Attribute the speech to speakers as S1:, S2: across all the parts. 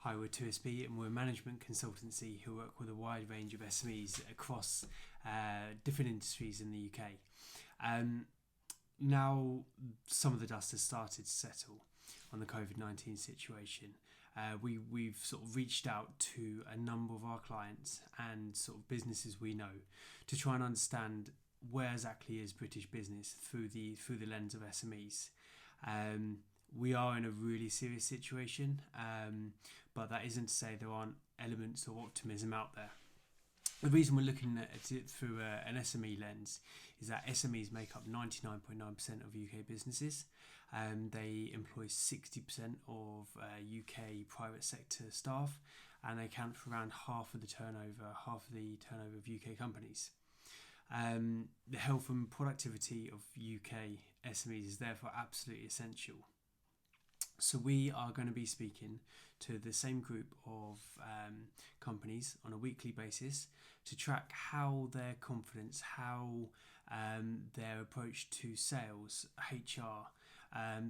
S1: Hi, we're 2SB and we're a management consultancy who work with a wide range of SMEs across different industries in the UK. Now some of the dust has started to settle on the Covid-19 situation. We've sort of reached out to a number of our clients and sort of businesses we know to try and understand where exactly is British business through the lens of SMEs. We are in a really serious situation, but that isn't to say there aren't elements of optimism out there. The reason we're looking at it through an SME lens is that SMEs make up 99.9% of UK businesses. They employ 60% of UK private sector staff, and they account for around half of the turnover of UK companies. The health and productivity of UK SMEs is therefore absolutely essential. So we are going to be speaking to the same group of companies on a weekly basis to track how their confidence, how their approach to sales, HR,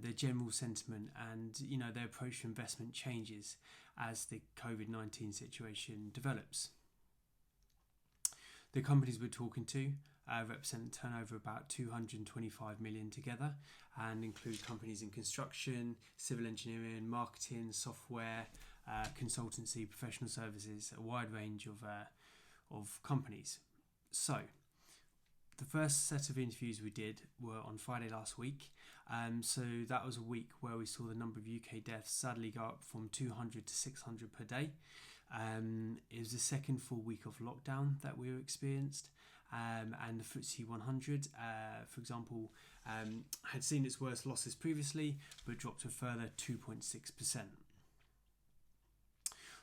S1: their general sentiment, and their approach to investment changes as the COVID-19 situation develops. The companies we're talking to represent a turnover of about 225 million together and include companies in construction, civil engineering, marketing, software, consultancy, professional services, a wide range of companies. So the first set of interviews we did were on Friday last week. So that was a week where we saw the number of UK deaths sadly go up from 200 to 600 per day. It was the second full week of lockdown that we experienced, and the FTSE 100, for example, had seen its worst losses previously, but dropped a further 2.6%.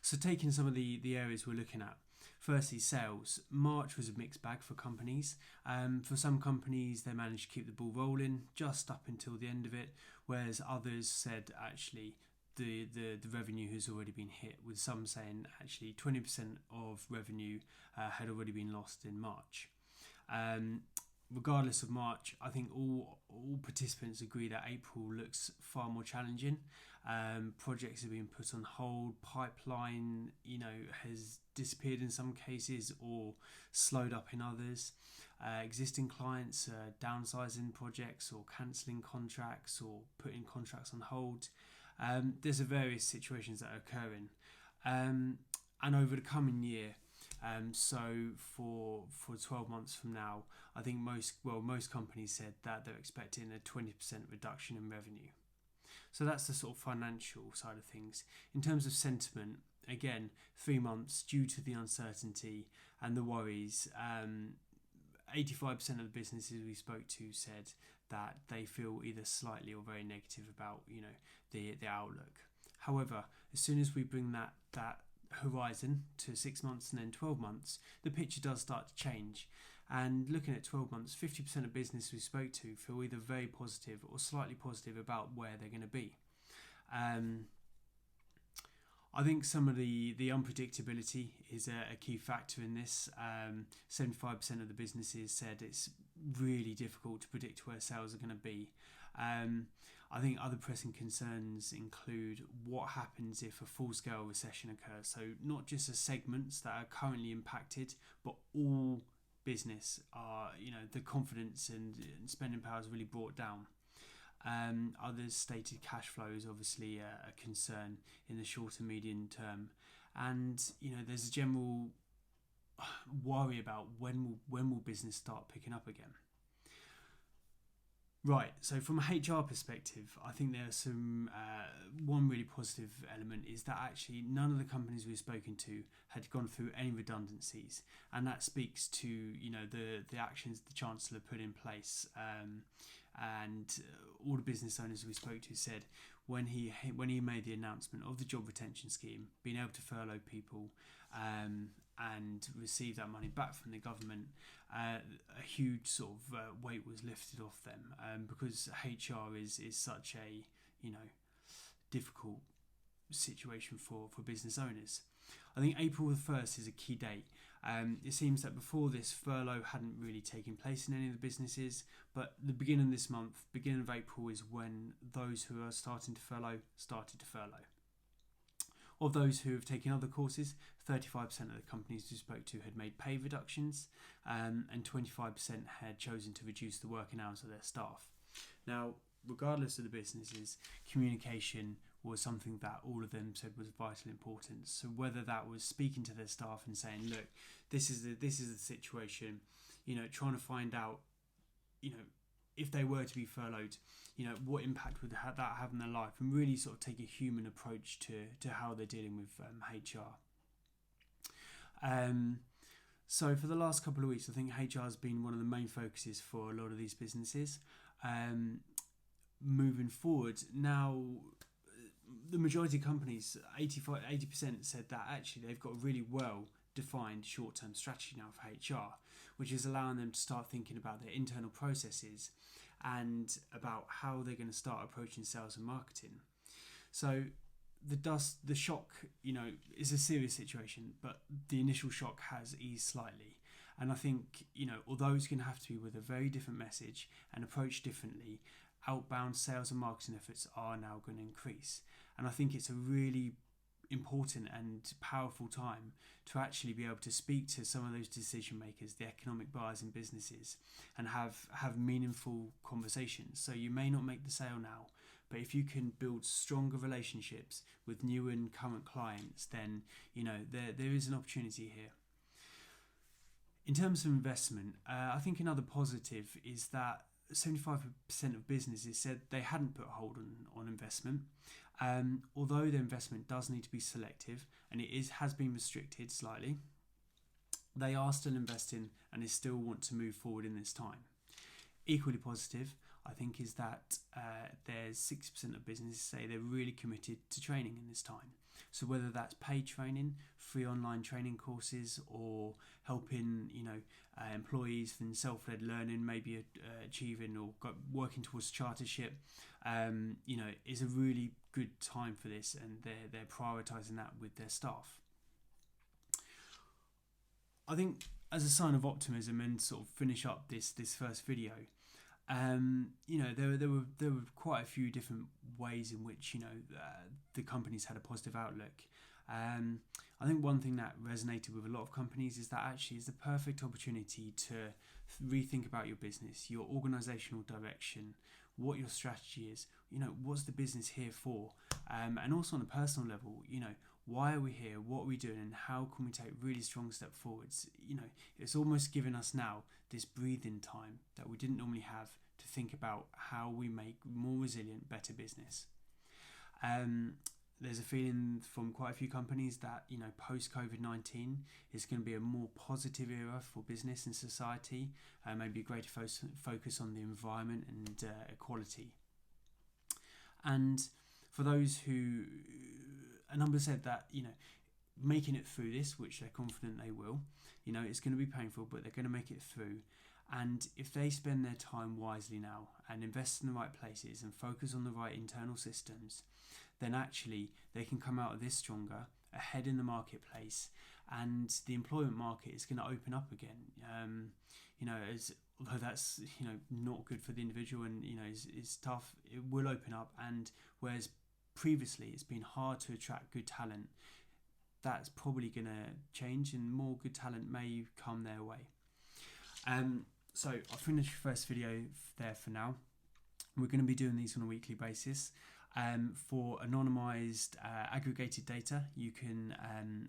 S1: So taking some of the areas we're looking at, firstly, sales. March was a mixed bag for companies. For some companies, they managed to keep the ball rolling just up until the end of it, whereas others said actually the revenue has already been hit, with some saying actually 20% of revenue had already been lost in March. Regardless of March, I think all participants agree that April looks far more challenging. Projects have been put on hold, pipeline has disappeared in some cases or slowed up in others. Existing clients are downsizing projects or cancelling contracts or putting contracts on hold. There's various situations that are occurring, and over the coming year, so for 12 months from now, I think most companies said that they're expecting a 20% reduction in revenue. So that's the sort of financial side of things. In terms of sentiment, again, 3 months due to the uncertainty and the worries. 85% of the businesses we spoke to said that they feel either slightly or very negative about the outlook. However, as soon as we bring that horizon to 6 months and then 12 months, the picture does start to change. And looking at 12 months, 50% of business we spoke to feel either very positive or slightly positive about where they're going to be. I think some of the unpredictability is a key factor in this. 75% of the businesses said it's really difficult to predict where sales are going to be. I think other pressing concerns include what happens if a full-scale recession occurs. So not just the segments that are currently impacted, but all business are, the confidence and spending power is really brought down. Others stated cash flow is obviously a concern in the short and medium term, and there's a general worry about when will business start picking up again. Right, so from a HR perspective, I think there's some one really positive element is that actually none of the companies we've spoken to had gone through any redundancies, and that speaks to the actions the Chancellor put in place, and all the business owners we spoke to said when he made the announcement of the job retention scheme, being able to furlough people and receive that money back from the government, a huge sort of weight was lifted off them, because HR is such a difficult situation for business owners. I think April the 1st is a key date. It seems that before this, furlough hadn't really taken place in any of the businesses, but the beginning of this month, beginning of April, is when those who are starting to furlough started to furlough. Of those who have taken other courses, 35% of the companies we spoke to had made pay reductions, and 25% had chosen to reduce the working hours of their staff. Now, regardless of the businesses, communication was something that all of them said was of vital importance. So whether that was speaking to their staff and saying, look, this is the situation, trying to find out, if they were to be furloughed, what impact would that have in their life, and really sort of take a human approach to how they're dealing with HR. So for the last couple of weeks, I think HR has been one of the main focuses for a lot of these businesses. Moving forward, now the majority of companies, 80% said that actually they've got a really well defined short-term strategy now for HR, which is allowing them to start thinking about their internal processes and about how they're going to start approaching sales and marketing. So the shock, is a serious situation, but the initial shock has eased slightly. And I think, although it's going to have to be with a very different message and approach differently, outbound sales and marketing efforts are now going to increase. And I think it's a really important and powerful time to actually be able to speak to some of those decision makers, the economic buyers in businesses, and have meaningful conversations. So you may not make the sale now, but if you can build stronger relationships with new and current clients, then there is an opportunity here. In terms of investment, I think another positive is that 75% of businesses said they hadn't put a hold on investment. Although the investment does need to be selective and has been restricted slightly, they are still investing and they still want to move forward in this time. Equally positive, I think, is that there's 6% of businesses say they're really committed to training in this time. So whether that's paid training, free online training courses, or helping employees in self-led learning, maybe achieving or working towards chartership, is a really good time for this, and they're prioritising that with their staff. I think as a sign of optimism, and sort of finish up this first video, there were quite a few different ways in which the companies had a positive outlook. I think one thing that resonated with a lot of companies is that actually it's the perfect opportunity to rethink about your business, your organisational direction, what your strategy is, what's the business here for, and also on a personal level, why are we here, what are we doing, and how can we take really strong step forwards. It's almost given us now this breathing time that we didn't normally have to think about how we make more resilient, better business. There's a feeling from quite a few companies that post Covid-19 is going to be a more positive era for business and society, maybe a greater focus on the environment and equality. And for those who, a number said that making it through this, which they're confident they will, it's going to be painful, but they're going to make it through. And if they spend their time wisely now and invest in the right places and focus on the right internal systems, then actually they can come out of this stronger, ahead in the marketplace, and the employment market is going to open up again. Although that's not good for the individual and is tough, it will open up. And whereas previously it's been hard to attract good talent, that's probably going to change, and more good talent may come their way. So I'll finish the first video there for now. We're going to be doing these on a weekly basis. For anonymised aggregated data, you can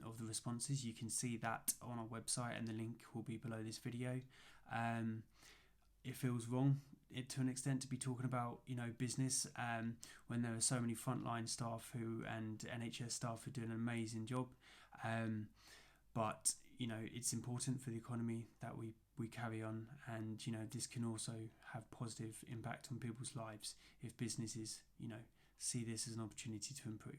S1: of the responses, you can see that on our website, and the link will be below this video. It feels wrong to an extent to be talking about business when there are so many frontline staff and NHS staff who do an amazing job, but it's important for the economy that we carry on, and this can also have positive impact on people's lives if businesses see this as an opportunity to improve.